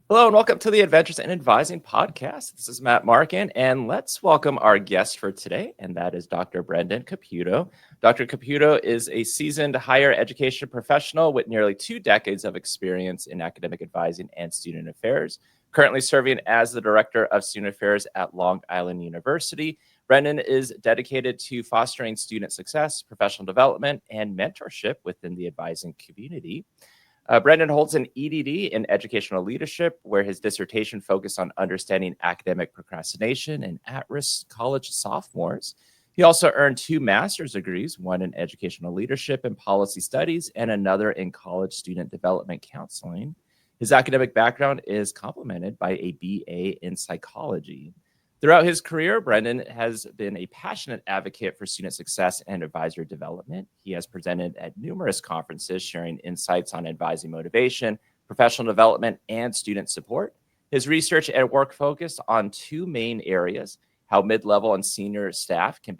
Hello and welcome to the Adventures in Advising podcast. This is Matt Markin, and let's welcome our guest for today, and that is Dr. Brendan Caputo. Dr. Caputo is a seasoned higher education professional with nearly 2 decades of experience in academic advising and student affairs, currently serving as the Director of Student Affairs at Long Island University. Brendan is dedicated to fostering student success, professional development, and mentorship within the advising community. Brendan holds an EDD in educational leadership, where his dissertation focused on understanding academic procrastination in at-risk college sophomores. He also earned 2 master's degrees, one in educational leadership and policy studies, and another in college student development counseling. His academic background is complemented by a BA in psychology. Throughout his career, Brendan has been a passionate advocate for student success and advisor development. He has presented at numerous conferences, sharing insights on advising motivation, professional development, and student support. His research and work focus on 2 main areas: how mid-level and senior staff can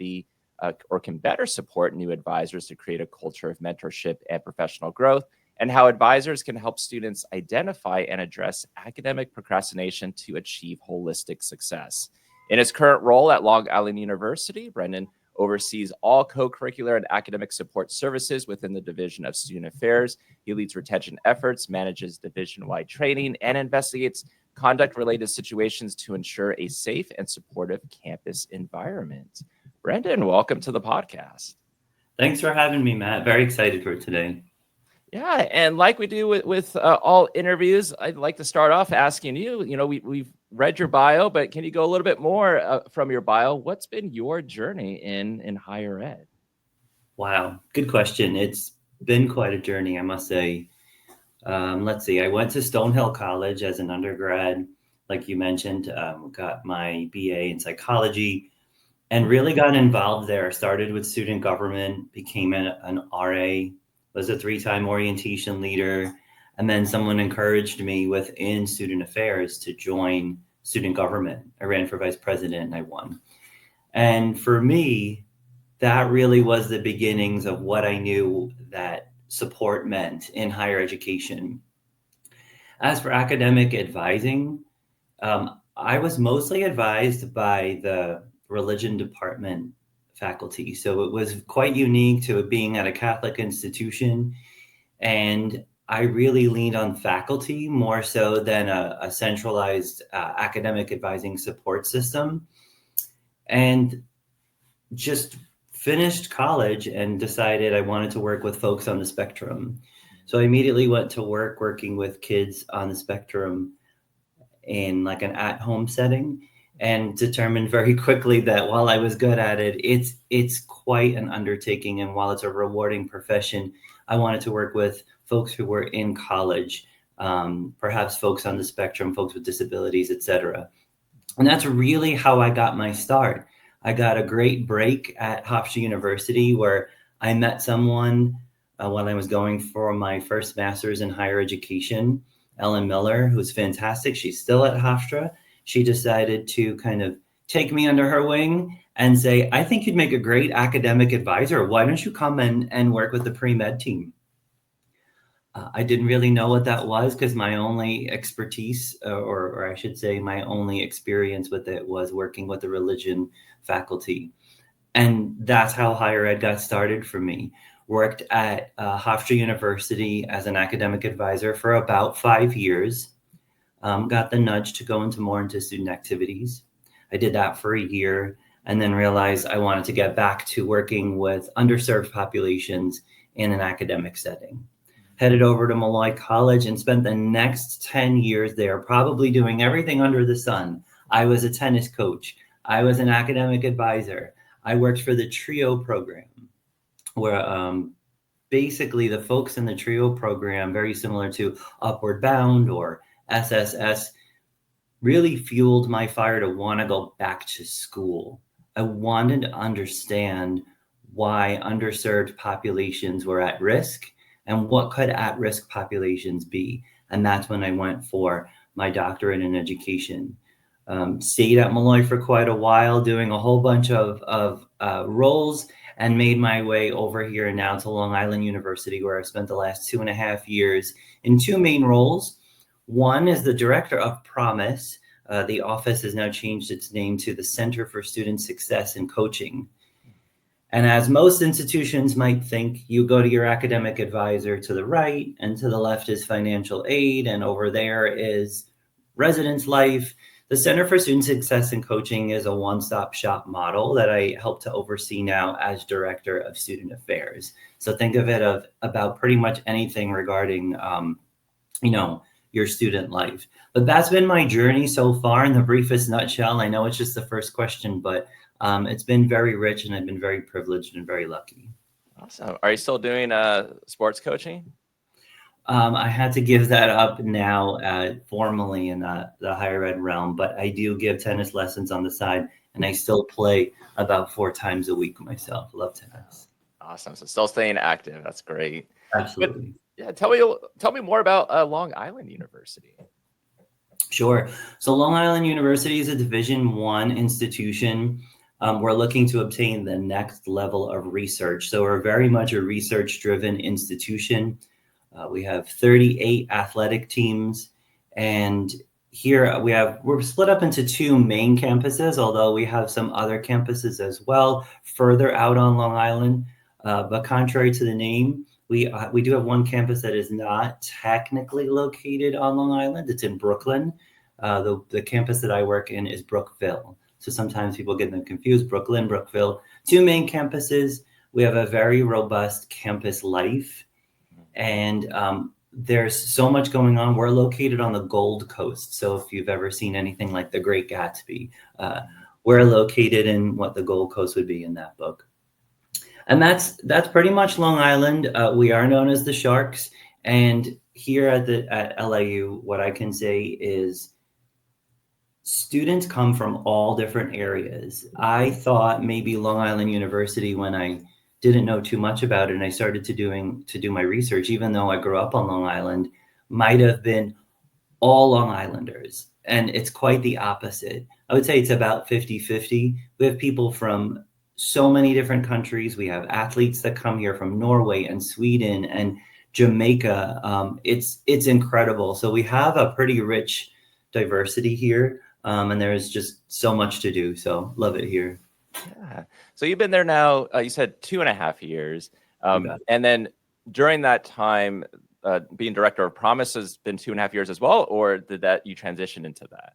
better support new advisors to create a culture of mentorship and professional growth, and how advisors can help students identify and address academic procrastination to achieve holistic success. In his current role at Long Island University, Brendan oversees all co-curricular and academic support services within the Division of Student Affairs. He leads retention efforts, manages division-wide training, and investigates conduct-related situations to ensure a safe and supportive campus environment. Brendan, welcome to the podcast. Thanks for having me, Matt. Very excited for today. Yeah, and like we do with all interviews, I'd like to start off asking you, we've read your bio, but can you go a little bit more from your bio? What's been your journey in higher ed? Wow, good question. It's been quite a journey, I must say. Let's see, I went to Stonehill College as an undergrad, like you mentioned, got my BA in psychology and really got involved there. Started with student government, became an RA, was a 3-time orientation leader, and then someone encouraged me within student affairs to join student government. I ran for vice president and I won. And for me, that really was the beginnings of what I knew that support meant in higher education. As for academic advising, I was mostly advised by the religion department faculty. So it was quite unique to it being at a Catholic institution. And I really leaned on faculty more so than a centralized academic advising support system. And just finished college and decided I wanted to work with folks on the spectrum. So I immediately went to work working with kids on the spectrum in like an at-home setting, and determined very quickly that while I was good at it, it's quite an undertaking. And while it's a rewarding profession, I wanted to work with folks who were in college, perhaps folks on the spectrum, folks with disabilities, etc. And that's really how I got my start. I got a great break at Hofstra University where I met someone when I was going for my first master's in higher education, Ellen Miller, who's fantastic. She's still at Hofstra. She decided to kind of take me under her wing and say, I think you'd make a great academic advisor. Why don't you come and work with the pre-med team? I didn't really know what that was because my only expertise, or I should say my only experience with it was working with the religion faculty. And that's how higher ed got started for me. Worked at Hofstra University as an academic advisor for about 5 years. Got the nudge to go into student activities. I did that for a year and then realized I wanted to get back to working with underserved populations in an academic setting. Headed over to Molloy College and spent the next 10 years there, probably doing everything under the sun. I was a tennis coach. I was an academic advisor. I worked for the TRIO program, where basically the folks in the TRIO program, very similar to Upward Bound or SSS, really fueled my fire to want to go back to school. I wanted to understand why underserved populations were at risk and what could at-risk populations be. And that's when I went for my doctorate in education. Stayed at Molloy for quite a while, doing a whole bunch of roles, and made my way over here now to Long Island University, where I spent the last 2.5 years in 2 main roles. One is the director of Promise. The office has now changed its name to the Center for Student Success and Coaching. And as most institutions might think, you go to your academic advisor to the right, and to the left is financial aid, and over there is residence life. The Center for Student Success and Coaching is a one-stop shop model that I help to oversee now as Director of Student Affairs. So think of it about pretty much anything regarding, your student life. But that's been my journey so far in the briefest nutshell. I know it's just the first question, but it's been very rich, and I've been very privileged and very lucky. Awesome. Are you still doing sports coaching? I had to give that up now formally in the higher ed realm, but I do give tennis lessons on the side, and I still play about 4 times a week myself. Love tennis. Awesome. So still staying active. That's great. Absolutely. Yeah. Tell me more about Long Island University. Sure. So Long Island University is a Division I institution. We're looking to obtain the next level of research. So we're very much a research-driven institution. We have 38 athletic teams, and here we're split up into 2 main campuses, although we have some other campuses as well further out on Long Island. But contrary to the name, we do have one campus that is not technically located on Long Island. It's in Brooklyn. The campus that I work in is Brookville. So sometimes people get them confused. Brooklyn, Brookville, 2 main campuses. We have a very robust campus life, and there's so much going on. We're located on the Gold Coast. So if you've ever seen anything like The Great Gatsby, we're located in what the Gold Coast would be in that book. And that's pretty much Long Island. We are known as the Sharks. And here at LIU, what I can say is students come from all different areas. I thought maybe Long Island University, when I didn't know too much about it and I started to do my research, even though I grew up on Long Island, might have been all Long Islanders. And it's quite the opposite. I would say it's about 50-50. We have people from so many different countries. We have athletes that come here from Norway and Sweden and Jamaica. It's incredible. So we have a pretty rich diversity here, and there's just so much to do. So love it here. Yeah. So you've been there now, you said 2.5 years. And then during that time, being director of Promise has been 2.5 years as well, or did you transition into that?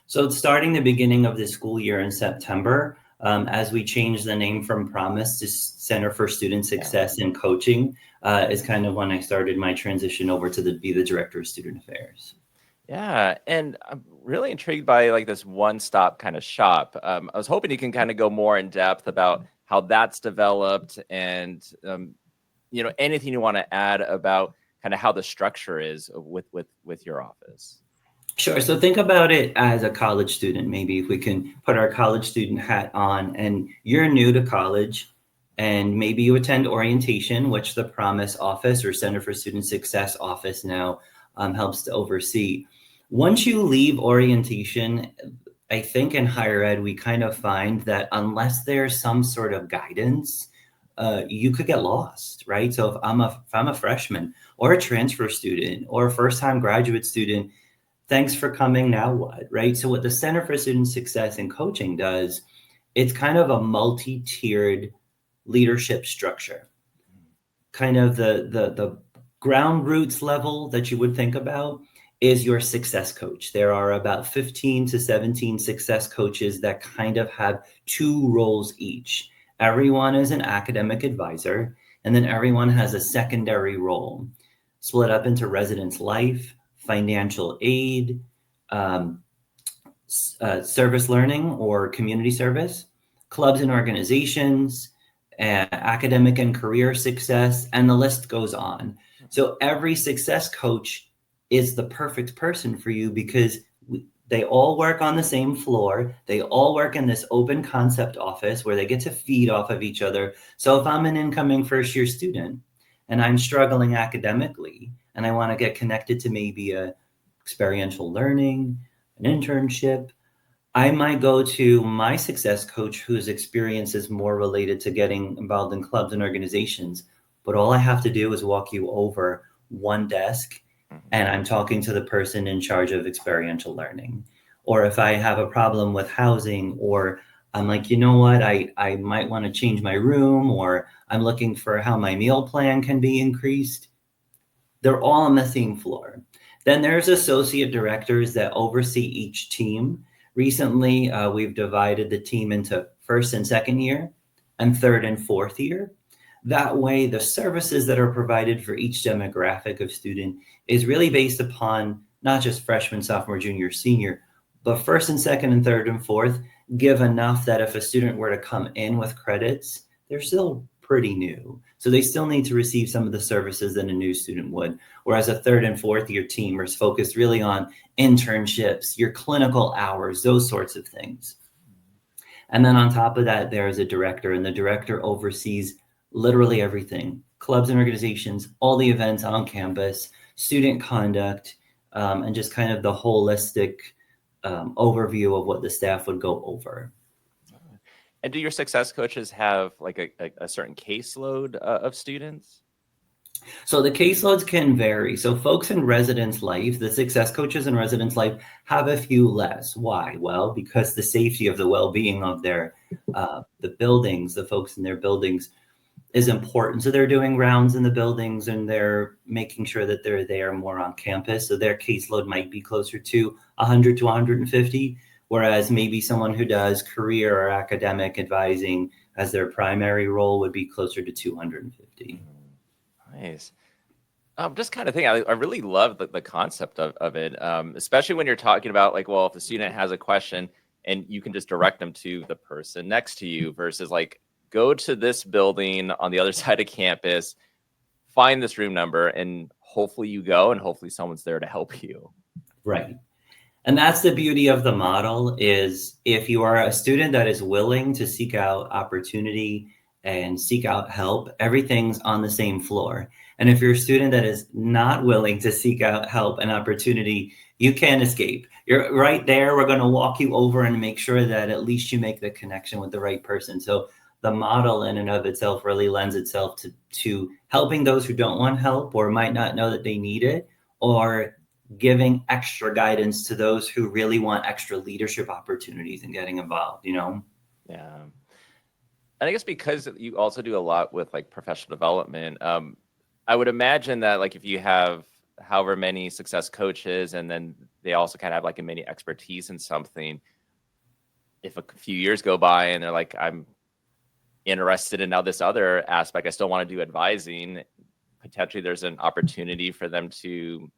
So it's starting the beginning of the school year in September, as we changed the name from Promise to Center for Student Success and Coaching, is kind of when I started my transition over to be the Director of Student Affairs. Yeah, and I'm really intrigued by like this one-stop kind of shop. I was hoping you can kind of go more in depth about how that's developed, and anything you want to add about kind of how the structure is with your office. Sure. So think about it as a college student. Maybe if we can put our college student hat on, and you're new to college, and maybe you attend orientation, which the Promise office or Center for Student Success office now helps to oversee. Once you leave orientation, I think in higher ed, we kind of find that unless there's some sort of guidance, you could get lost, right? So if I'm a freshman or a transfer student or a first-time graduate student, thanks for coming, now what, right? So what the Center for Student Success and Coaching does, it's kind of a multi-tiered leadership structure. Kind of the ground roots level that you would think about is your success coach. There are about 15 to 17 success coaches that kind of have 2 roles each. Everyone is an academic advisor, and then everyone has a secondary role, split up into residence life, financial aid, service learning or community service, clubs and organizations, academic and career success, and the list goes on. So every success coach is the perfect person for you because they all work on the same floor. They all work in this open concept office where they get to feed off of each other. So if I'm an incoming first year student and I'm struggling academically and I want to get connected to maybe a experiential learning, an internship, I might go to my success coach whose experience is more related to getting involved in clubs and organizations. But all I have to do is walk you over one desk and I'm talking to the person in charge of experiential learning. Or if I have a problem with housing, or I'm like, you know what, I might want to change my room, or I'm looking for how my meal plan can be increased. They're all on the same floor. Then there's associate directors that oversee each team. Recently, we've divided the team into first and second year and third and fourth year. That way, the services that are provided for each demographic of student is really based upon not just freshman, sophomore, junior, senior, but first and second and third and fourth give enough that if a student were to come in with credits, they're still pretty new. So they still need to receive some of the services that a new student would. Whereas a third and fourth year team is focused really on internships, your clinical hours, those sorts of things. And then on top of that, there is a director, and the director oversees literally everything: clubs and organizations, all the events on campus, student conduct, and just kind of the holistic overview of what the staff would go over. And do your success coaches have like a certain caseload of students? So the caseloads can vary. So folks in residence life, the success coaches in residence life have a few less. Why? Well, because the safety of the well-being of their the buildings, the folks in their buildings is important. So they're doing rounds in the buildings and they're making sure that they're there more on campus. So their caseload might be closer to 100 to 150, whereas maybe someone who does career or academic advising as their primary role would be closer to 250. Nice. I'm just kind of thinking, I really love the concept of it, especially when you're talking about like, well, if the student has a question and you can just direct them to the person next to you versus like, go to this building on the other side of campus, find this room number, and hopefully you go and hopefully someone's there to help you. Right. And that's the beauty of the model is if you are a student that is willing to seek out opportunity and seek out help, everything's on the same floor. And if you're a student that is not willing to seek out help and opportunity, you can't escape. You're right there. We're going to walk you over and make sure that at least you make the connection with the right person. So the model in and of itself really lends itself to helping those who don't want help or might not know that they need it, or giving extra guidance to those who really want extra leadership opportunities and getting involved, you know? Yeah. And I guess because you also do a lot with like professional development, I would imagine that like if you have however many success coaches and then they also kind of have like a mini expertise in something, if a few years go by and they're like, I'm interested in now this other aspect, I still want to do advising, potentially there's an opportunity for them to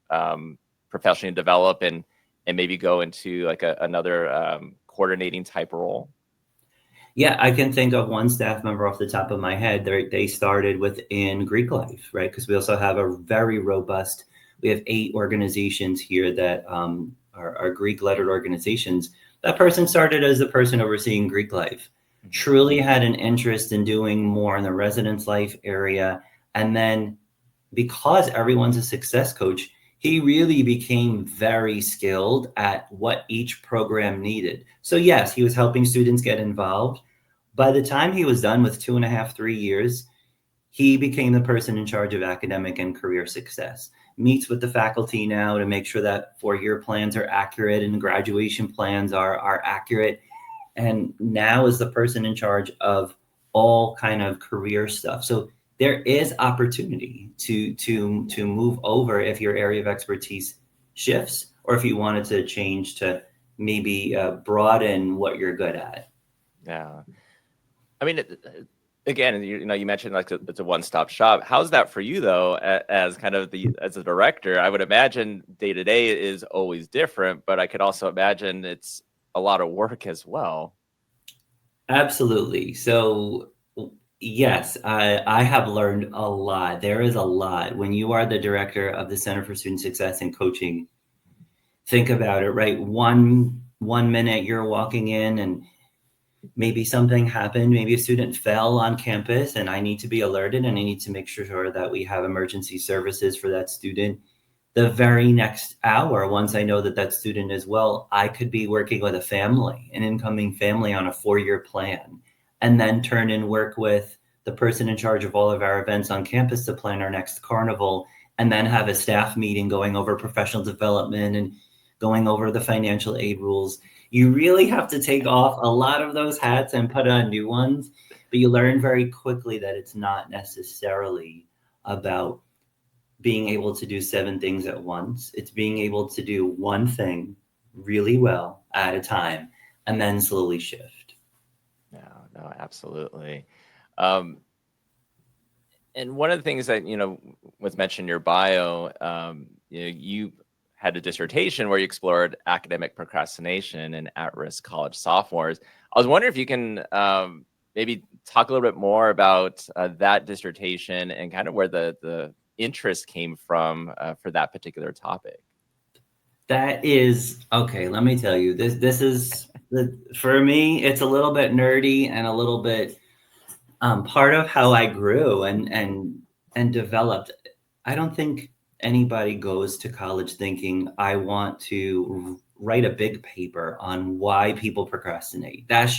professionally develop and maybe go into like another coordinating type role. Yeah, I can think of one staff member off the top of my head. They started within Greek life, right? Because we also have a very robust, we have 8 organizations here that are Greek lettered organizations. That person started as the person overseeing Greek life, truly had an interest in doing more in the residence life area. And then because everyone's a success coach, he really became very skilled at what each program needed. So yes, he was helping students get involved. By the time he was done with 2.5, 3 years, he became the person in charge of academic and career success. Meets with the faculty now to make sure that 4-year plans are accurate and graduation plans are accurate. And now is the person in charge of all kind of career stuff. So there is opportunity to move over if your area of expertise shifts, or if you wanted to change to maybe broaden what you're good at. Yeah. I mean, again, you mentioned like it's a one-stop shop. How's that for you though, as kind of as a director? I would imagine day to day is always different, but I could also imagine it's a lot of work as well. Absolutely. So yes, I have learned a lot. There is a lot. When you are the director of the Center for Student Success and Coaching, think about it, right? One minute you're walking in and maybe something happened. Maybe a student fell on campus and I need to be alerted and I need to make sure that we have emergency services for that student. The very next hour, once I know that that student is well, I could be working with a family, an incoming family on a 4-year plan, and then turn and work with the person in charge of all of our events on campus to plan our next carnival. and then have a staff meeting going over professional development and going over the financial aid rules. You really have to take off a lot of those hats and put on new ones, but you learn very quickly that it's not necessarily about being able to do 7 things at once. It's being able to do one thing really well at a time and then slowly shift. No, absolutely. Um, and one of the things that, was mentioned in your bio, you had a dissertation where you explored academic procrastination in at-risk college sophomores. I was wondering if you can maybe talk a little bit more about that dissertation and kind of where the interest came from for that particular topic. That is okay. Let me tell you, this is for me. It's a little bit nerdy and a little bit part of how I grew and developed. I don't think anybody goes to college thinking I want to write a big paper on why people procrastinate. That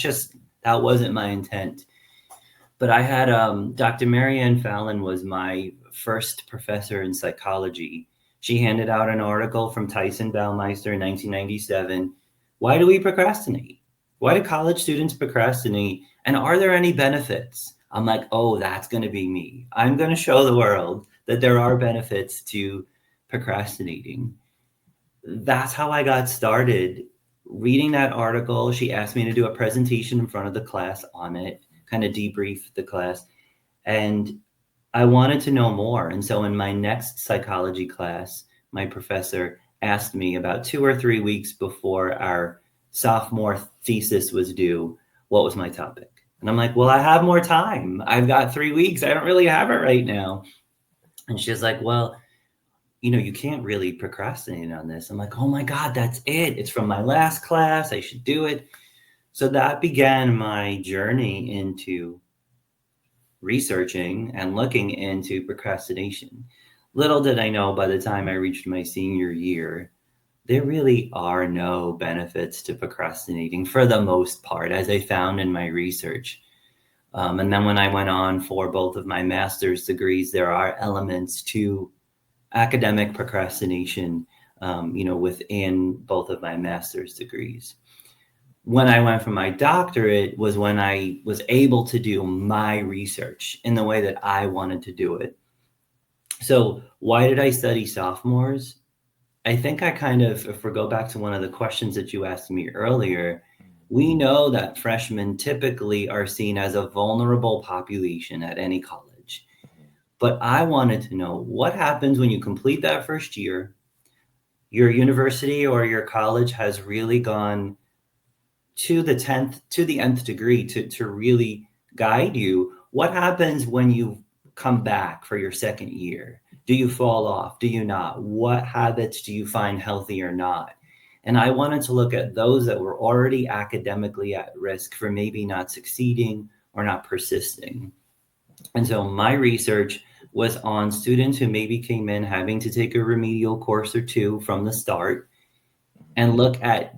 wasn't my intent. But I had Dr. Marianne Fallon was my first professor in psychology. She handed out an article from Tyson Baumeister in 1997. Why do we procrastinate? Why do college students procrastinate? And are there any benefits? I'm like, oh, that's going to be me. I'm going to show the world that there are benefits to procrastinating. That's how I got started. Reading that article, she asked me to do a presentation in front of the class on it, kind of debrief the class. And I wanted to know more. And so in my next psychology class, my professor asked me about 2 or 3 weeks before our sophomore thesis was due, what was my topic? And I'm like, well, I have more time. I've got 3 weeks. I don't really have it right now. And she's like, well, you can't really procrastinate on this. I'm like, oh my God, that's it. It's from my last class. I should do it. So that began my journey into researching and looking into procrastination. Little did I know, by the time I reached my senior year, there really are no benefits to procrastinating for the most part, as I found in my research. And then when I went on for both of my master's degrees, there are elements to academic procrastination, within both of my master's degrees. When I went for my doctorate was when I was able to do my research in the way that I wanted to do it. So why did I study sophomores? I think if we go back to one of the questions that you asked me earlier, we know that freshmen typically are seen as a vulnerable population at any college. But I wanted to know what happens when you complete that first year, your university or your college has really gone to the nth degree to really guide you. What happens when you come back for your second year? Do you fall off? Do you not? What habits do you find healthy or not? And I wanted to look at those that were already academically at risk for maybe not succeeding or not persisting. And so my research was on students who maybe came in having to take a remedial course or 2 from the start and look at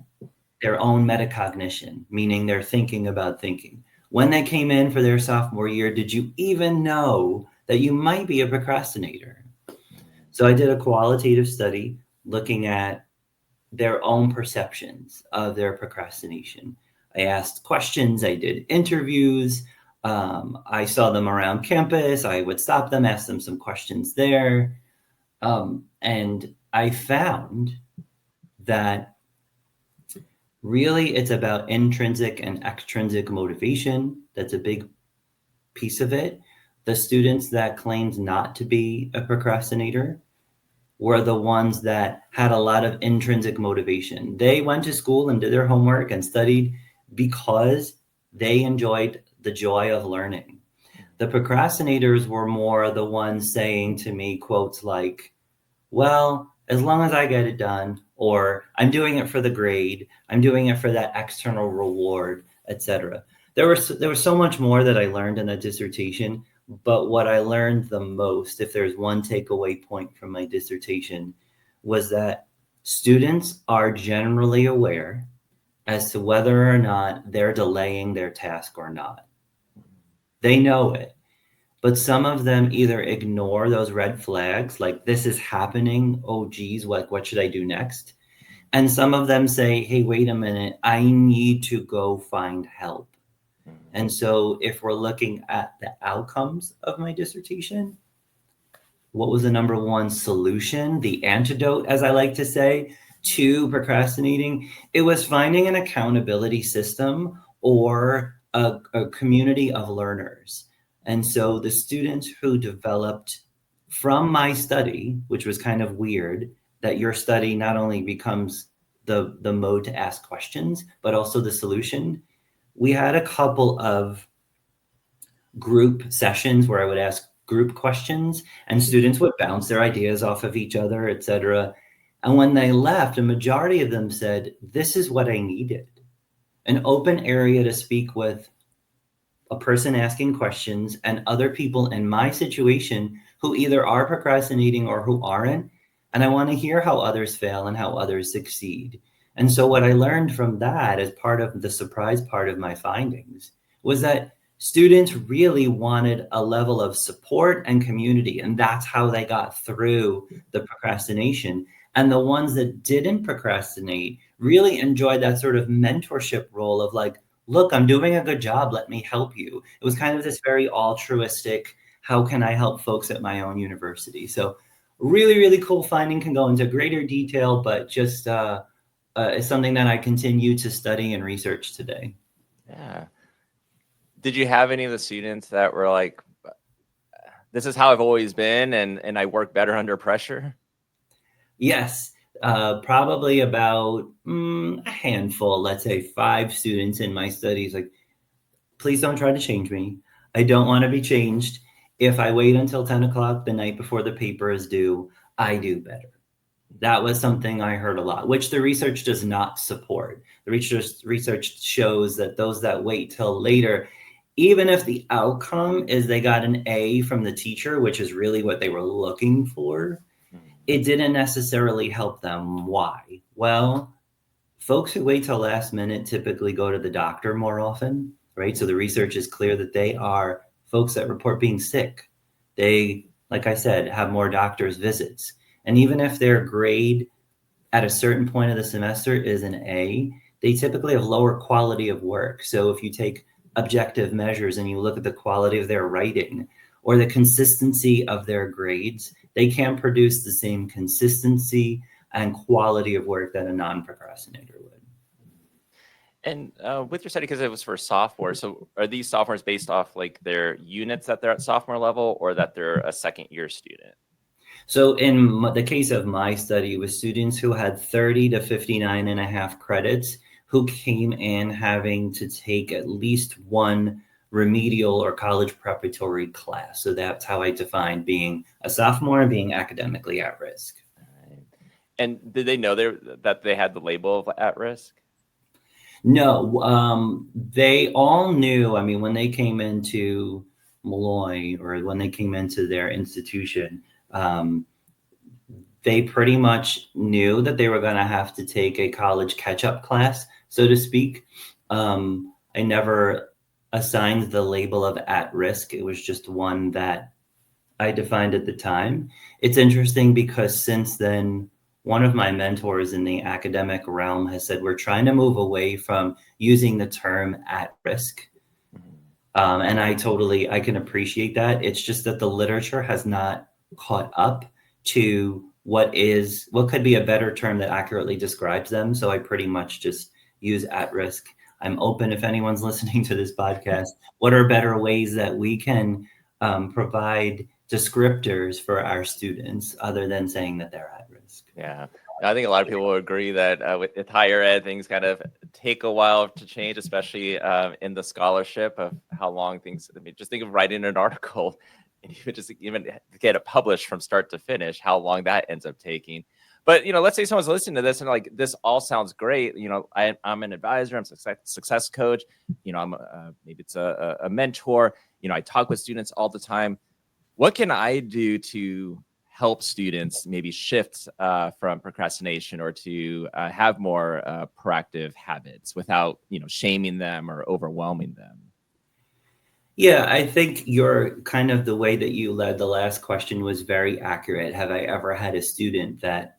their own metacognition, meaning they're thinking about thinking. When they came in for their sophomore year, did you even know that you might be a procrastinator? So I did a qualitative study looking at their own perceptions of their procrastination. I asked questions, I did interviews, I saw them around campus, I would stop them, ask them some questions there. And I found that really it's about intrinsic and extrinsic motivation. That's a big piece of it. The students that claimed not to be a procrastinator were the ones that had a lot of intrinsic motivation. They went to school and did their homework and studied because they enjoyed the joy of learning. The procrastinators were more the ones saying to me quotes like, well, as long as I get it done, or I'm doing it for the grade, I'm doing it for that external reward, etc. There was so much more that I learned in that dissertation, but what I learned the most, if there's one takeaway point from my dissertation, was that students are generally aware as to whether or not they're delaying their task or not. They know it. but some of them either ignore those red flags, like this is happening. Oh, geez, what should I do next? And some of them say, hey, wait a minute, I need to go find help. And so if we're looking at the outcomes of my dissertation, what was the number one solution, the antidote, as I like to say, to procrastinating? It was finding an accountability system or a community of learners. And so the students who developed from my study, which was kind of weird, that your study not only becomes the mode to ask questions, but also the solution. We had a couple of group sessions where I would ask group questions and students would bounce their ideas off of each other, etc. And when they left, a majority of them said, this is what I needed. An open area to speak with a person asking questions and other people in my situation who either are procrastinating or who aren't. And I want to hear how others fail and how others succeed. And so what I learned from that as part of the surprise part of my findings was that students really wanted a level of support and community. And that's how they got through the procrastination. And the ones that didn't procrastinate really enjoyed that sort of mentorship role of like, look, I'm doing a good job. Let me help you. It was kind of this very altruistic, how can I help folks at my own university? So really, really cool finding, can go into greater detail, but just it's something that I continue to study and research today. Yeah. Did you have any of the students that were like, this is how I've always been and I work better under pressure? Yes, probably about a handful, let's say 5 students in my studies, like, please don't try to change me. I don't want to be changed. If I wait until 10 o'clock the night before the paper is due, I do better. That was something I heard a lot, which the research does not support. The research shows that those that wait till later, even if the outcome is they got an A from the teacher, which is really what they were looking for, it didn't necessarily help them. Why? Well, folks who wait till last minute typically go to the doctor more often, right? So the research is clear that they are folks that report being sick. They, like I said, have more doctor's visits. And even if their grade at a certain point of the semester is an A, they typically have lower quality of work. So if you take objective measures and you look at the quality of their writing or the consistency of their grades, they can't produce the same consistency and quality of work that a non-procrastinator would. And with your study, because it was for sophomore, so are these sophomores based off like their units that they're at sophomore level or that they're a second year student? So in the case of my study, it was students who had 30 to 59 and a half credits who came in having to take at least one remedial or college preparatory class. So that's how I define being a sophomore and being academically at risk. And did they know that they had the label of at risk? No, they all knew. I mean, when they came into Malloy or when they came into their institution, they pretty much knew that they were going to have to take a college catch-up class, so to speak. I never assigned the label of at risk. It was just one that I defined at the time. It's interesting because since then, one of my mentors in the academic realm has said, we're trying to move away from using the term at risk. And I can appreciate that. It's just that the literature has not caught up to what could be a better term that accurately describes them. So I pretty much just use at risk. I'm open if anyone's listening to this podcast. What are better ways that we can provide descriptors for our students other than saying that they're at risk? Yeah. I think a lot of people will agree that with higher ed, things kind of take a while to change, especially in the scholarship of how long things, I mean, just think of writing an article and even get it published from start to finish, how long that ends up taking. But, let's say someone's listening to this and like, this all sounds great. I'm an advisor, I'm a success coach, I'm maybe it's a mentor, I talk with students all the time. What can I do to help students maybe shift from procrastination or to have more proactive habits without, shaming them or overwhelming them? Yeah, I think your kind of the way that you led the last question was very accurate. Have I ever had a student that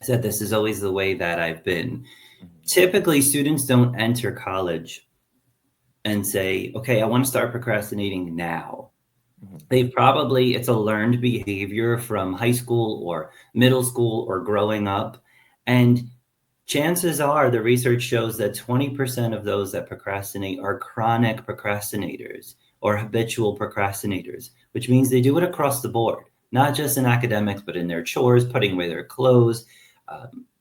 said this is always the way that I've been? Mhm, Typically, students don't enter college and say, okay, I want to start procrastinating now. mhm, It's a learned behavior from high school or middle school or growing up. And chances are the research shows that 20% of those that procrastinate are chronic procrastinators or habitual procrastinators, which means they do it across the board, not just in academics, but in their chores, putting away their clothes,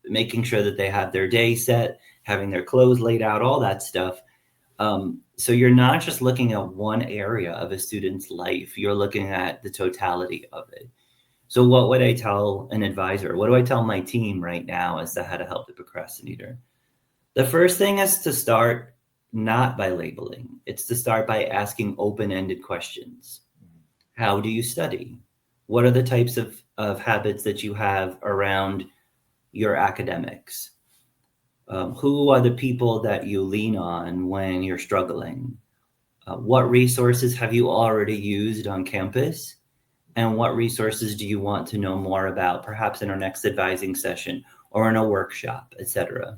making sure that they have their day set, having their clothes laid out, all that stuff. So you're not just looking at one area of a student's life, you're looking at the totality of it. So what would I tell an advisor? What do I tell my team right now as to how to help the procrastinator? The first thing is to start not by labeling. It's to start by asking open-ended questions. mhm, How do you study? What are the types of habits that you have around your academics? Who are the people that you lean on when you're struggling? What resources have you already used on campus? And what resources do you want to know more about, perhaps in our next advising session or in a workshop, etc.?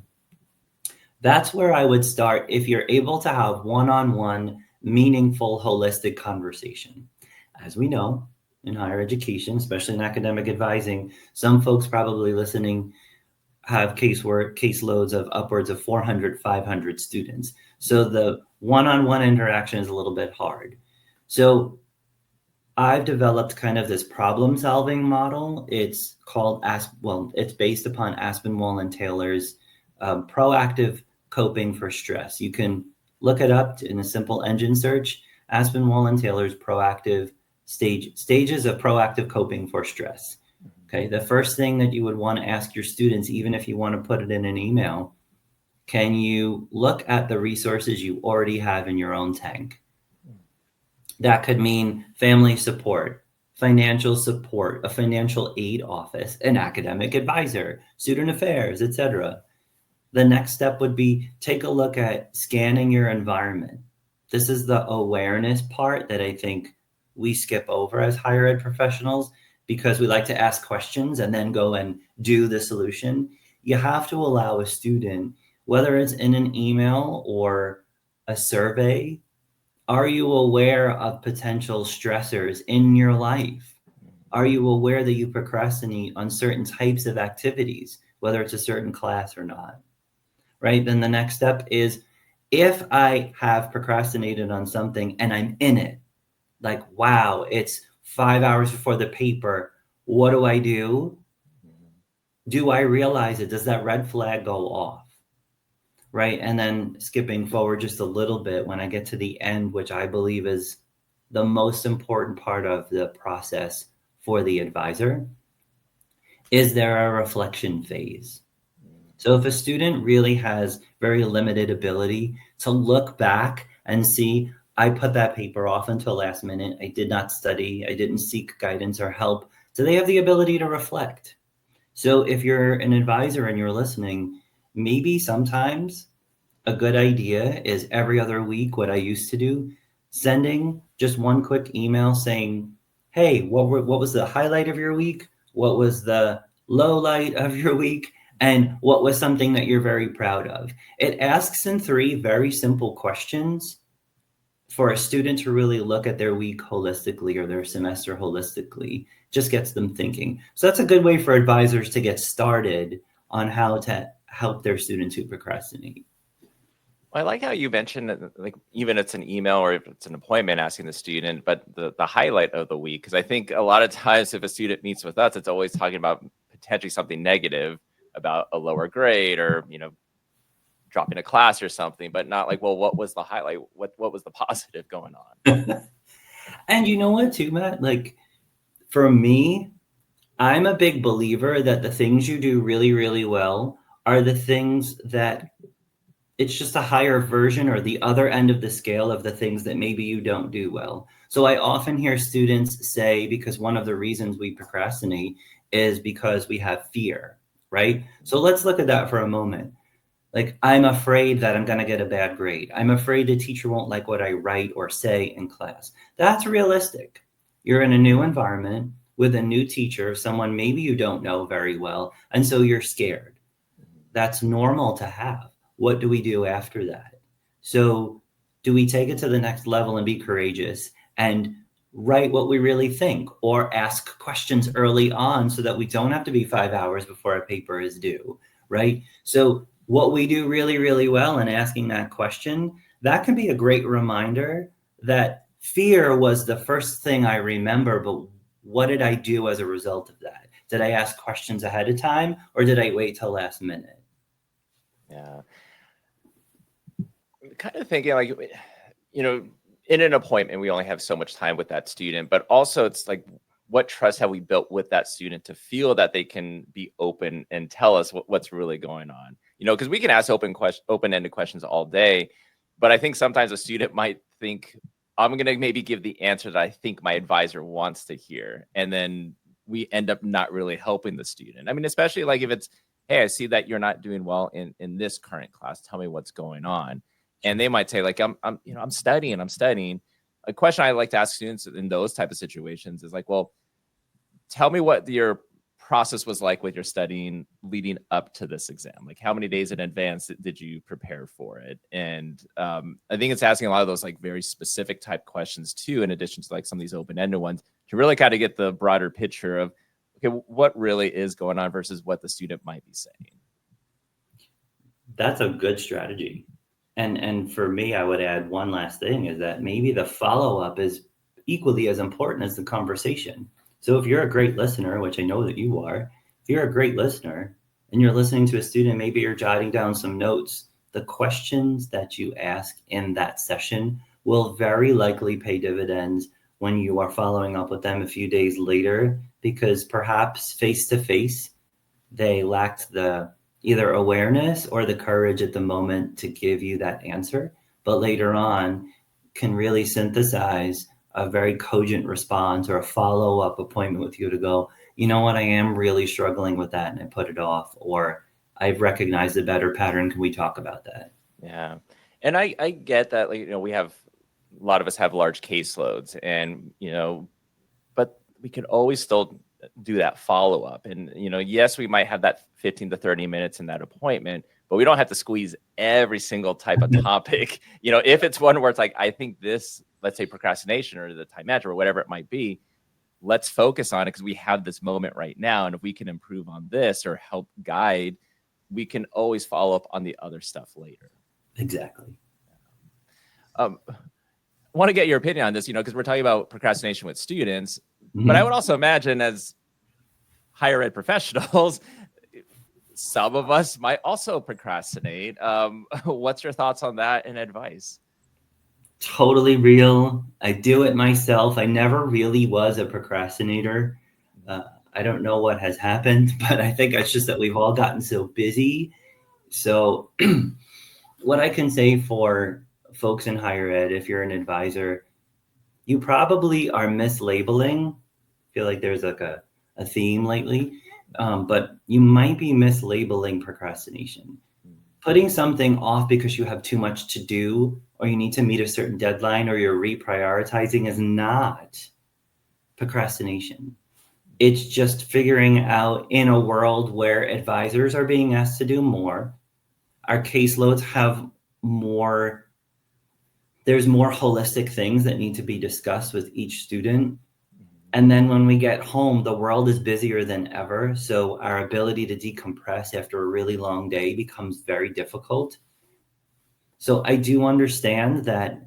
That's where I would start if you're able to have one-on-one, meaningful, holistic conversation. As we know, in higher education, especially in academic advising, some folks probably listening have caseloads of upwards of 400, 500 students. So the one-on-one interaction is a little bit hard. So I've developed kind of this problem solving model. It's based upon Aspinwall and Taylor's proactive coping for stress. You can look it up in a simple engine search. Aspinwall and Taylor's proactive stages of proactive coping for stress. mhm. Okay, the first thing that you would want to ask your students, even if you want to put it in an email, can you look at the resources you already have in your own tank? That could mean family support, financial support, a financial aid office, an academic advisor, student affairs, etc. The next step would be take a look at scanning your environment. This is the awareness part that I think we skip over as higher ed professionals because we like to ask questions and then go and do the solution. You have to allow a student, whether it's in an email or a survey, are you aware of potential stressors in your life? Are you aware that you procrastinate on certain types of activities, whether it's a certain class or not? Right? Then the next step is if I have procrastinated on something and I'm in it, like, wow, it's 5 hours before the paper. What do I do? Do I realize it? Does that red flag go off? Right? And then skipping forward just a little bit, when I get to the end, which I believe is the most important part of the process for the advisor, is there a reflection phase? So if a student really has very limited ability to look back and see, I put that paper off until last minute, I did not study, I didn't seek guidance or help, so they have the ability to reflect. So if you're an advisor and you're listening, maybe sometimes a good idea is every other week, what I used to do, sending just one quick email saying, hey, what was the highlight of your week? What was the low light of your week? And what was something that you're very proud of? It asks in three very simple questions for a student to really look at their week holistically or their semester holistically, just gets them thinking. So that's a good way for advisors to get started on how to help their students who procrastinate. I like how you mentioned that, like, even it's an email or if it's an appointment asking the student, but the highlight of the week, because I think a lot of times if a student meets with us, it's always talking about potentially something negative about a lower grade or dropping a class or something, but not like, well, what was the highlight? What was the positive going on? And you know what, too, Matt? Like, for me, I'm a big believer that the things you do really, really well are the things that it's just a higher version or the other end of the scale of the things that maybe you don't do well. So I often hear students say, because one of the reasons we procrastinate is because we have fear, right? So let's look at that for a moment. Like, I'm afraid that I'm going to get a bad grade. I'm afraid the teacher won't like what I write or say in class. That's realistic. You're in a new environment with a new teacher, someone maybe you don't know very well, and so you're scared. That's normal to have. What do we do after that? So, do we take it to the next level and be courageous and write what we really think, or ask questions early on so that we don't have to be 5 hours before a paper is due, right? So, what we do really, really well in asking that question, that can be a great reminder that fear was the first thing I remember, but what did I do as a result of that? Did I ask questions ahead of time, or did I wait till last minute? Yeah. I'm kind of thinking like, in an appointment, we only have so much time with that student, but also it's like, what trust have we built with that student to feel that they can be open and tell us what's really going on? Because we can ask open-ended questions all day, but I think sometimes a student might think, I'm going to maybe give the answer that I think my advisor wants to hear. And then we end up not really helping the student. I mean, especially like if it's, hey, I see that you're not doing well in this current class. Tell me what's going on. And they might say like, I'm studying. A question I like to ask students in those type of situations is like, well, tell me what your process was like with your studying leading up to this exam. Like, how many days in advance did you prepare for it? And I think it's asking a lot of those like very specific type questions too, in addition to like some of these open-ended ones, to really kind of get the broader picture of, okay, what really is going on versus what the student might be saying. That's a good strategy. And for me, I would add one last thing, is that maybe the follow-up is equally as important as the conversation. So if you're a great listener, which I know that you are, if you're a great listener and you're listening to a student, maybe you're jotting down some notes, the questions that you ask in that session will very likely pay dividends when you are following up with them a few days later, because perhaps face-to-face, they lacked the either awareness or the courage at the moment to give you that answer, but later on can really synthesize a very cogent response or a follow-up appointment with you to go, you know what, I am really struggling with that and I put it off, or I've recognized a better pattern. Can we talk about that? Yeah. And I get that, like, we have, a lot of us have large caseloads and, but we can always still do that follow up. And, yes, we might have that 15 to 30 minutes in that appointment, but we don't have to squeeze every single type of topic. If it's one where it's like, I think this, let's say procrastination or the time management or whatever it might be, let's focus on it because we have this moment right now. And if we can improve on this or help guide, we can always follow up on the other stuff later. Exactly. I want to get your opinion on this, because we're talking about procrastination with students, but I would also imagine as higher ed professionals, some of us might also procrastinate. What's your thoughts on that and advice? Totally real. I do it myself. I never really was a procrastinator. I don't know what has happened, but I think it's just that we've all gotten so busy. So what I can say for folks in higher ed, if you're an advisor, you probably are mislabeling. I feel like there's like a theme lately, but you might be mislabeling procrastination. Putting something off because you have too much to do, or you need to meet a certain deadline, or you're reprioritizing, is not procrastination. It's just figuring out, in a world where advisors are being asked to do more, our caseloads have more, there's more holistic things that need to be discussed with each student. And then when we get home, the world is busier than ever. So our ability to decompress after a really long day becomes very difficult. So I do understand that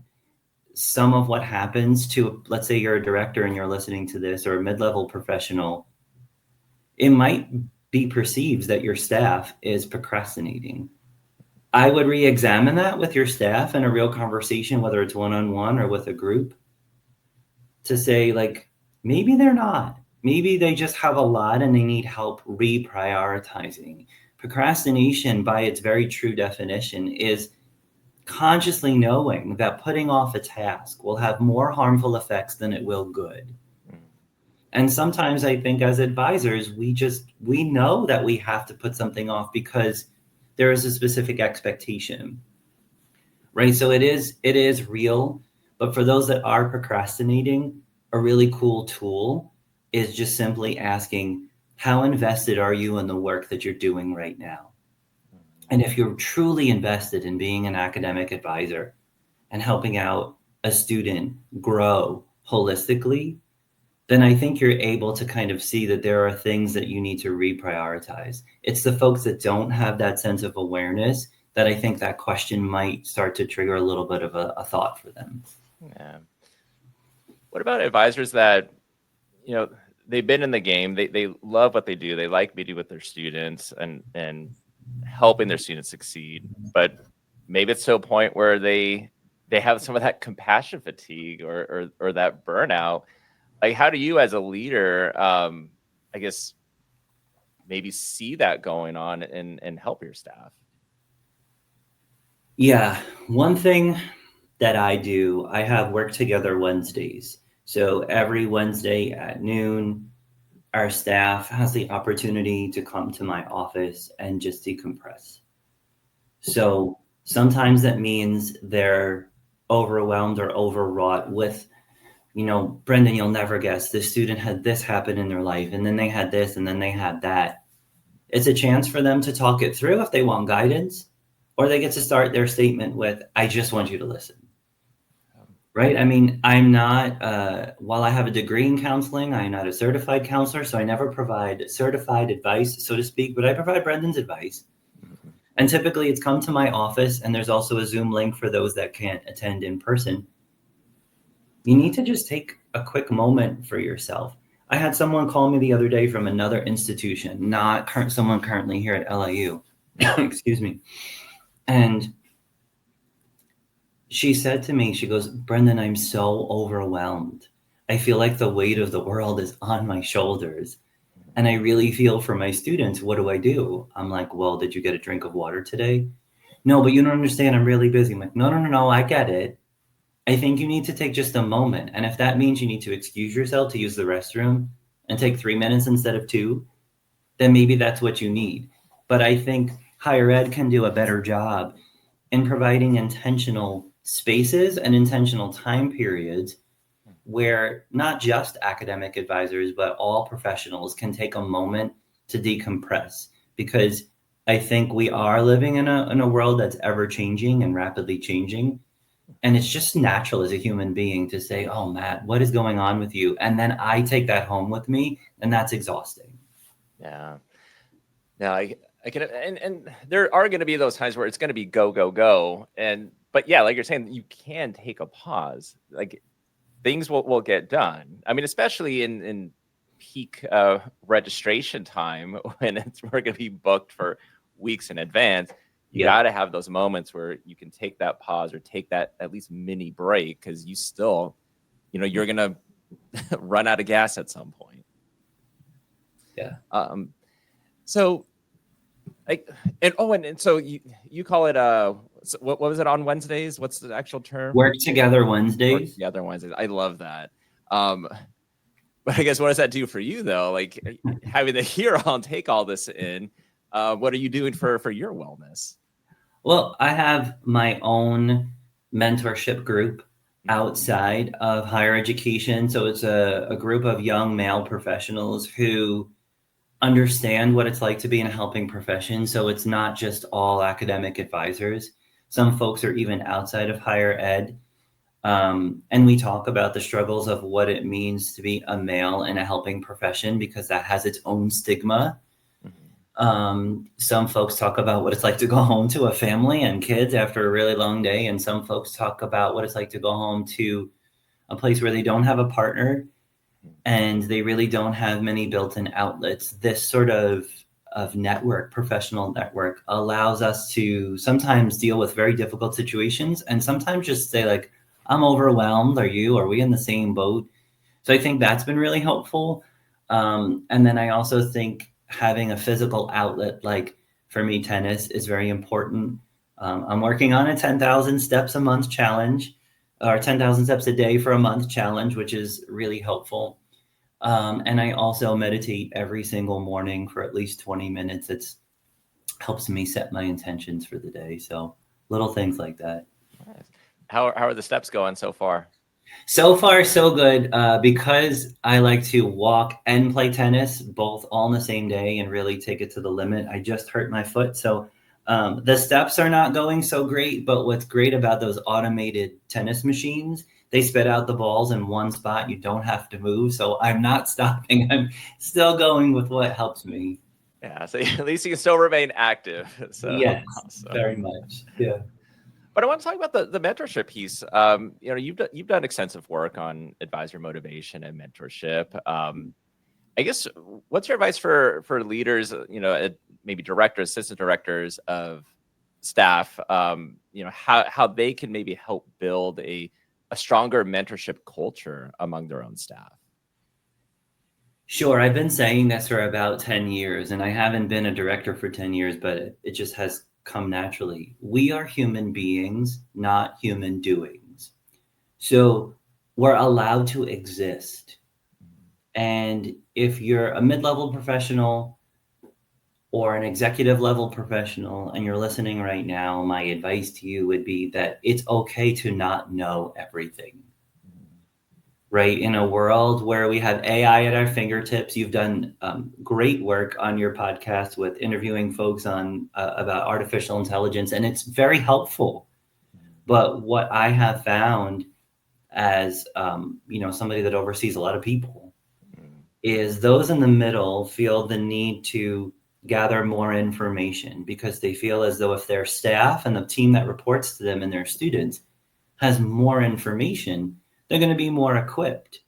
some of what happens to, let's say you're a director and you're listening to this, or a mid-level professional, it might be perceived that your staff is procrastinating. I would re-examine that with your staff in a real conversation, whether it's one-on-one or with a group, to say, like, maybe they're not. Maybe they just have a lot and they need help reprioritizing. Procrastination, by its very true definition, is consciously knowing that putting off a task will have more harmful effects than it will good. And sometimes I think as advisors, we know that we have to put something off because there is a specific expectation, right? So it is real, but for those that are procrastinating, a really cool tool is just simply asking, how invested are you in the work that you're doing right now? And if you're truly invested in being an academic advisor and helping out a student grow holistically, then I think you're able to kind of see that there are things that you need to reprioritize. It's the folks that don't have that sense of awareness that I think that question might start to trigger a little bit of a thought for them. Yeah. What about advisors that, they've been in the game, they love what they do, they like meeting with their students and helping their students succeed, but maybe it's to a point where they have some of that compassion fatigue or that burnout. Like, how do you as a leader, I guess, maybe see that going on and help your staff? Yeah, one thing that I do, I have work together Wednesdays. So every Wednesday at noon, our staff has the opportunity to come to my office and just decompress. So sometimes that means they're overwhelmed or overwrought with, Brendan, you'll never guess, this student had this happen in their life, and then they had this, and then they had that. It's a chance for them to talk it through if they want guidance, or they get to start their statement with, I just want you to listen. Right? I mean, I'm not, while I have a degree in counseling, I'm not a certified counselor, so I never provide certified advice, so to speak, but I provide Brendan's advice. And typically it's come to my office, and there's also a Zoom link for those that can't attend in person. You need to just take a quick moment for yourself. I had someone call me the other day from another institution, not someone currently here at LIU, excuse me. And she said to me, she goes, Brendan, I'm so overwhelmed. I feel like the weight of the world is on my shoulders. And I really feel for my students. What do? I'm like, well, did you get a drink of water today? No, but you don't understand. I'm really busy. I'm like, no, I get it. I think you need to take just a moment. And if that means you need to excuse yourself to use the restroom and take 3 minutes instead of 2, then maybe that's what you need. But I think higher ed can do a better job in providing intentional spaces and intentional time periods where not just academic advisors, but all professionals can take a moment to decompress. Because I think we are living in a world that's ever changing and rapidly changing. And it's just natural as a human being to say, oh, Matt, what is going on with you? And then I take that home with me, and that's exhausting. Yeah. Now I can, and there are going to be those times where it's going to be go, go, go. But yeah, like you're saying, you can take a pause. Like, things will get done. I mean, especially in peak registration time when we're going to be booked for weeks in advance. You got to have those moments where you can take that pause or take that at least mini break, because you still, you're going to run out of gas at some point. Yeah. So, so you call it what was it on Wednesdays? What's the actual term? Work together Wednesdays. Work together Wednesdays. I love that. But I guess, what does that do for you though? Like, having to hear all and take all this in, what are you doing for your wellness? Well, I have my own mentorship group outside of higher education. So it's a group of young male professionals who understand what it's like to be in a helping profession. So it's not just all academic advisors. Some folks are even outside of higher ed. And we talk about the struggles of what it means to be a male in a helping profession, because that has its own stigma. Some folks talk about what it's like to go home to a family and kids after a really long day. And some folks talk about what it's like to go home to a place where they don't have a partner and they really don't have many built-in outlets. This sort of network, professional network, allows us to sometimes deal with very difficult situations and sometimes just say, like, I'm overwhelmed. Are you? Are we in the same boat? So I think that's been really helpful. And then I also think having a physical outlet, like for me, tennis is very important. I'm working on a 10,000 steps a month challenge, or 10,000 steps a day for a month challenge, which is really helpful. And I also meditate every single morning for at least 20 minutes. It's helps me set my intentions for the day. So little things like that. Nice. How are the steps going so far? So far, so good. Because I like to walk and play tennis both all in the same day and really take it to the limit. I just hurt my foot. So the steps are not going so great. But what's great about those automated tennis machines, they spit out the balls in one spot. You don't have to move. So I'm not stopping. I'm still going with what helps me. Yeah, so at least you can still remain active. So Yes, awesome. very much. Yeah. But I want to talk about the mentorship piece. You've done extensive work on advisor motivation and mentorship. I guess what's your advice for leaders? Maybe directors, assistant directors of staff. How they can maybe help build a stronger mentorship culture among their own staff. Sure, I've been saying this for about 10 years, and I haven't been a director for 10 years, but it just has come naturally. We are human beings, not human doings. So we're allowed to exist. And if you're a mid-level professional or an executive level professional and you're listening right now, my advice to you would be that it's okay to not know everything. Right? In a world where we have AI at our fingertips, you've done great work on your podcast with interviewing folks on about artificial intelligence, and it's very helpful. But what I have found as somebody that oversees a lot of people is those in the middle feel the need to gather more information because they feel as though if their staff and the team that reports to them and their students has more information, they're going to be more equipped.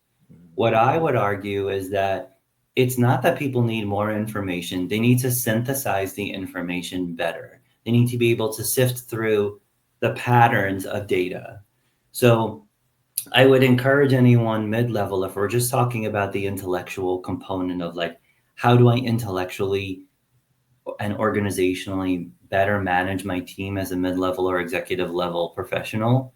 What I would argue is that it's not that people need more information. They need to synthesize the information better. They need to be able to sift through the patterns of data. So I would encourage anyone mid-level, if we're just talking about the intellectual component of like, how do I intellectually and organizationally better manage my team as a mid-level or executive level professional?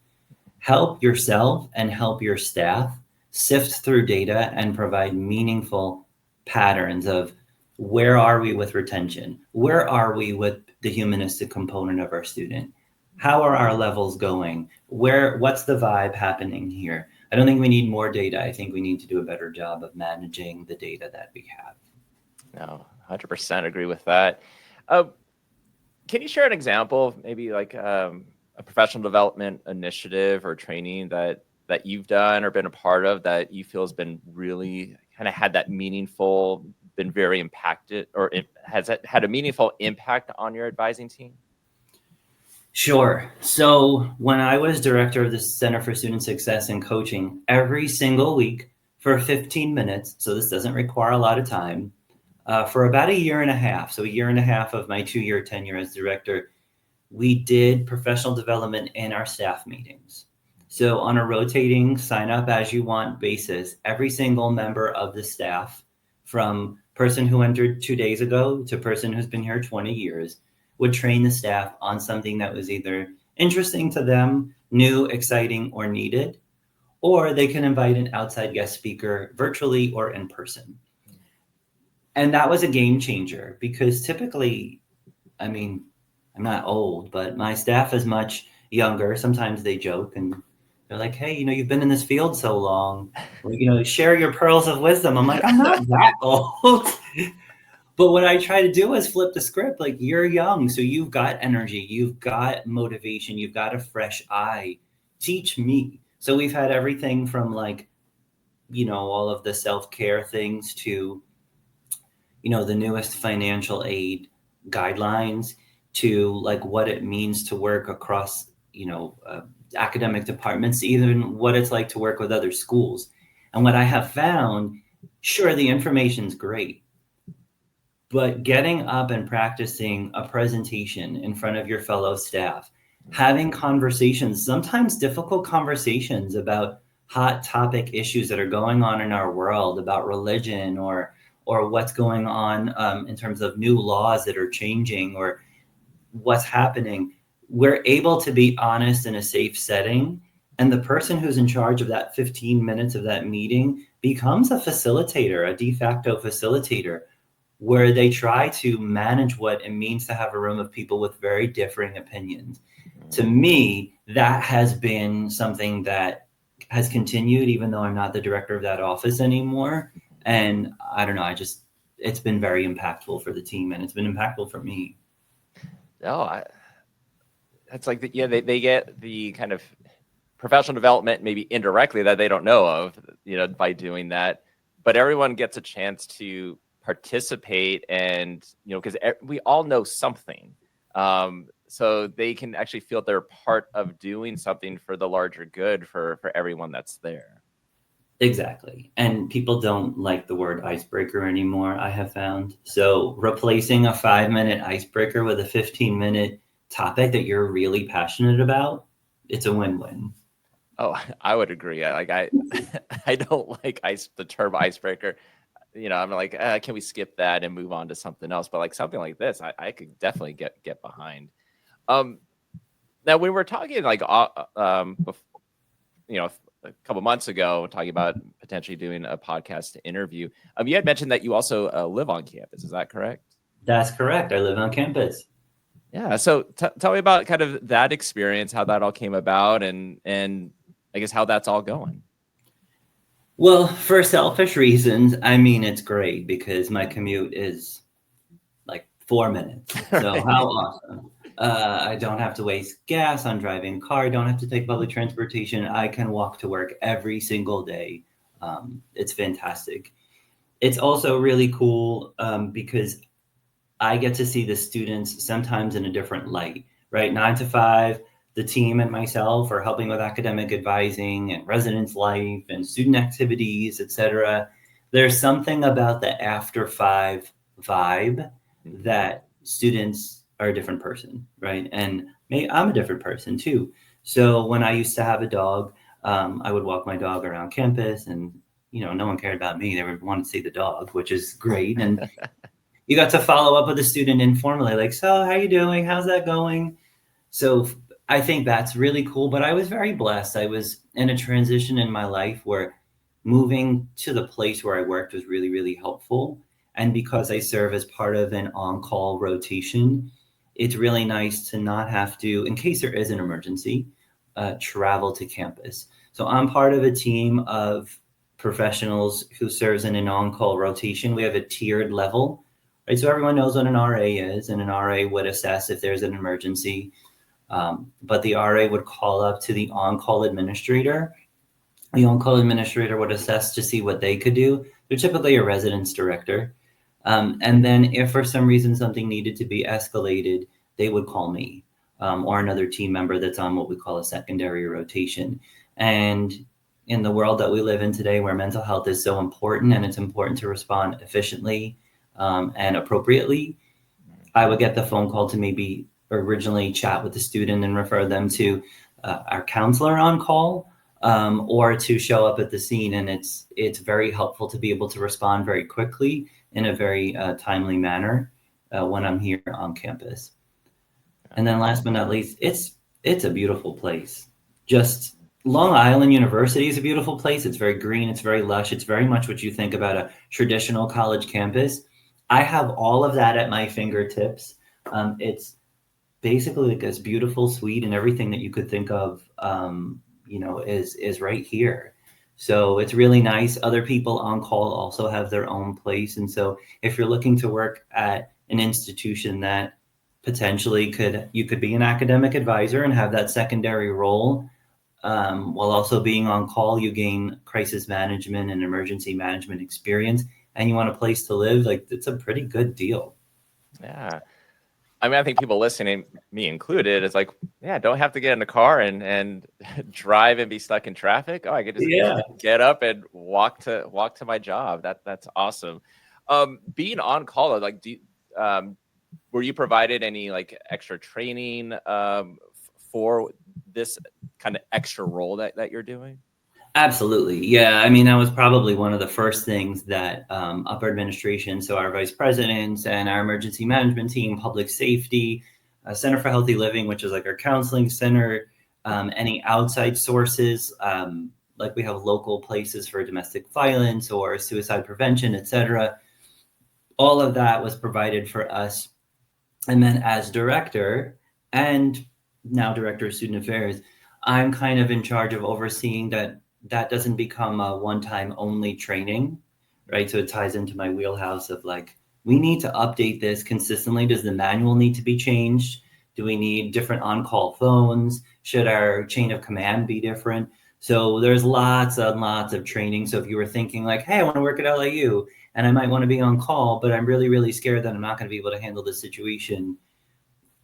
Help yourself and help your staff sift through data and provide meaningful patterns of where are we with retention? Where are we with the humanistic component of our student? How are our levels going? What's the vibe happening here? I don't think we need more data. I think we need to do a better job of managing the data that we have. No, 100% agree with that. Can you share an example of maybe like a professional development initiative or training that you've done or been a part of that you feel has been really kind of had that meaningful, been very impacted, or has it had a meaningful impact on your advising team? Sure. So when I was director of the Center for Student Success and Coaching, every single week for 15 minutes, so this doesn't require a lot of time, for about a year and a half, so a year and a half of my 2-year tenure as director, we did professional development in our staff meetings. So on a rotating sign up as you want basis, every single member of the staff, from person who entered 2 days ago to person who's been here 20 years, would train the staff on something that was either interesting to them, new, exciting, or needed, or they can invite an outside guest speaker virtually or in person. And that was a game changer because typically, I mean, I'm not old, but my staff is much younger. Sometimes they joke and they're like, hey, you've been in this field so long, share your pearls of wisdom. I'm like, I'm not that old. But what I try to do is flip the script. Like, you're young, so you've got energy, you've got motivation, you've got a fresh eye. Teach me. So we've had everything from like, all of the self-care things to, the newest financial aid guidelines to like what it means to work across, academic departments, even what it's like to work with other schools. And what I have found, sure, the information's great, but getting up and practicing a presentation in front of your fellow staff, having conversations, sometimes difficult conversations about hot topic issues that are going on in our world, about religion or what's going on in terms of new laws that are changing or what's happening, we're able to be honest in a safe setting. And the person who's in charge of that 15 minutes of that meeting becomes a facilitator, a de facto facilitator. where they try to manage what it means to have a room of people with very differing opinions. To me, that has been something that has continued, even though I'm not the director of that office anymore. And I don't know, it's been very impactful for the team, and it's been impactful for me. Oh, that's like they get the kind of professional development maybe indirectly that they don't know of, by doing that. But everyone gets a chance to participate, and because we all know something, so they can actually feel they're part of doing something for the larger good for everyone that's there. Exactly. And people don't like the word icebreaker anymore, I have found. So replacing a 5-minute icebreaker with a 15-minute topic that you're really passionate about, it's a win-win. Oh, I would agree. I don't like the term icebreaker. I'm like, can we skip that and move on to something else? But like something like this, I could definitely get behind. Now when we're talking like, a couple months ago, talking about potentially doing a podcast interview, you had mentioned that you also live on campus. Is that correct? That's correct. I live on campus. Yeah. So tell me about kind of that experience, how that all came about, and I guess how that's all going. Well, for selfish reasons, I mean, it's great because my commute is like 4 minutes. So Right. how awesome. I don't have to waste gas on driving car. I don't have to take public transportation. I can walk to work every single day. It's fantastic. It's also really cool because I get to see the students sometimes in a different light, right? 9 to 5, the team and myself are helping with academic advising and residence life and student activities, etc. There's something about the after 5 vibe that students are a different person, right? And I'm a different person too. So when I used to have a dog, I would walk my dog around campus, and no one cared about me. They would want to see the dog, which is great. And you got to follow up with a student informally, like, so how you doing? How's that going? So I think that's really cool. But I was very blessed. I was in a transition in my life where moving to the place where I worked was really, really helpful. And because I serve as part of an on-call rotation, it's really nice to not have to, in case there is an emergency, travel to campus. So I'm part of a team of professionals who serves in an on-call rotation. We have a tiered level, right? So everyone knows what an RA is, and an RA would assess if there's an emergency. But the RA would call up to the on-call administrator. The on-call administrator would assess to see what they could do. They're typically a residence director. And then if for some reason something needed to be escalated, they would call me or another team member that's on what we call a secondary rotation. And in the world that we live in today, where mental health is so important and it's important to respond efficiently and appropriately, I would get the phone call to maybe originally chat with the student and refer them to our counselor on call, or to show up at the scene. And it's very helpful to be able to respond very quickly in a very timely manner when I'm here on campus. And then last but not least, it's a beautiful place. Just Long Island University is a beautiful place. It's very green. It's very lush. It's very much what you think about a traditional college campus. I have all of that at my fingertips. It's basically like this beautiful suite, and everything that you could think of, is right here. So it's really nice. Other people on call also have their own place. And so if you're looking to work at an institution that potentially you could be an academic advisor and have that secondary role, while also being on call, you gain crisis management and emergency management experience, and you want a place to live, like it's a pretty good deal. Yeah. I mean, I think people listening, me included, is like, yeah, don't have to get in a car and drive and be stuck in traffic. Oh, I could just get up and walk to my job. That's awesome. Being on call, like, were you provided any like extra training for this kind of extra role that you're doing? Absolutely. Yeah. I mean, that was probably one of the first things that upper administration, so our vice presidents and our emergency management team, public safety, Center for Healthy Living, which is like our counseling center, any outside sources, like we have local places for domestic violence or suicide prevention, et cetera. all of that was provided for us. And then as director and now director of student affairs, I'm kind of in charge of overseeing that doesn't become a one-time only training, right? So it ties into my wheelhouse of like, we need to update this consistently. Does the manual need to be changed? Do we need different on-call phones? Should our chain of command be different? So there's lots and lots of training. So if you were thinking like, hey, I want to work at LIU and I might want to be on call, but I'm really, really scared that I'm not going to be able to handle this situation.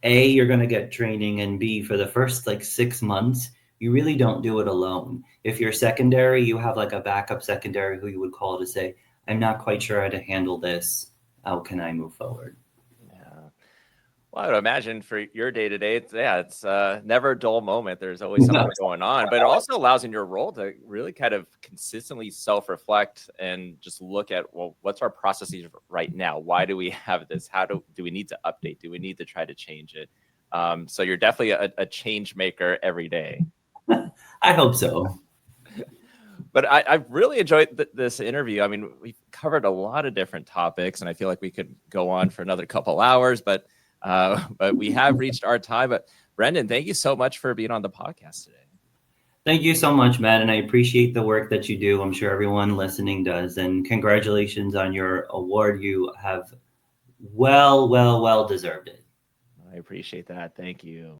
A, you're going to get training, and B, for the first like 6 months, you really don't do it alone. If you're secondary, you have like a backup secondary who you would call to say, I'm not quite sure how to handle this. How can I move forward? Yeah. Well, I would imagine for your day to day, it's never a dull moment. There's always something going on, but it also allows in your role to really kind of consistently self-reflect and just look at, well, what's our processes right now? Why do we have this? How do we need to update? Do we need to try to change it? So you're definitely a change maker every day. I hope so. But I've really enjoyed this interview. I mean, we've covered a lot of different topics, and I feel like we could go on for another couple hours, but we have reached our time. But Brendan, thank you so much for being on the podcast today. Thank you so much, Matt, and I appreciate the work that you do. I'm sure everyone listening does, and congratulations on your award. You have well deserved it. I appreciate that. Thank you.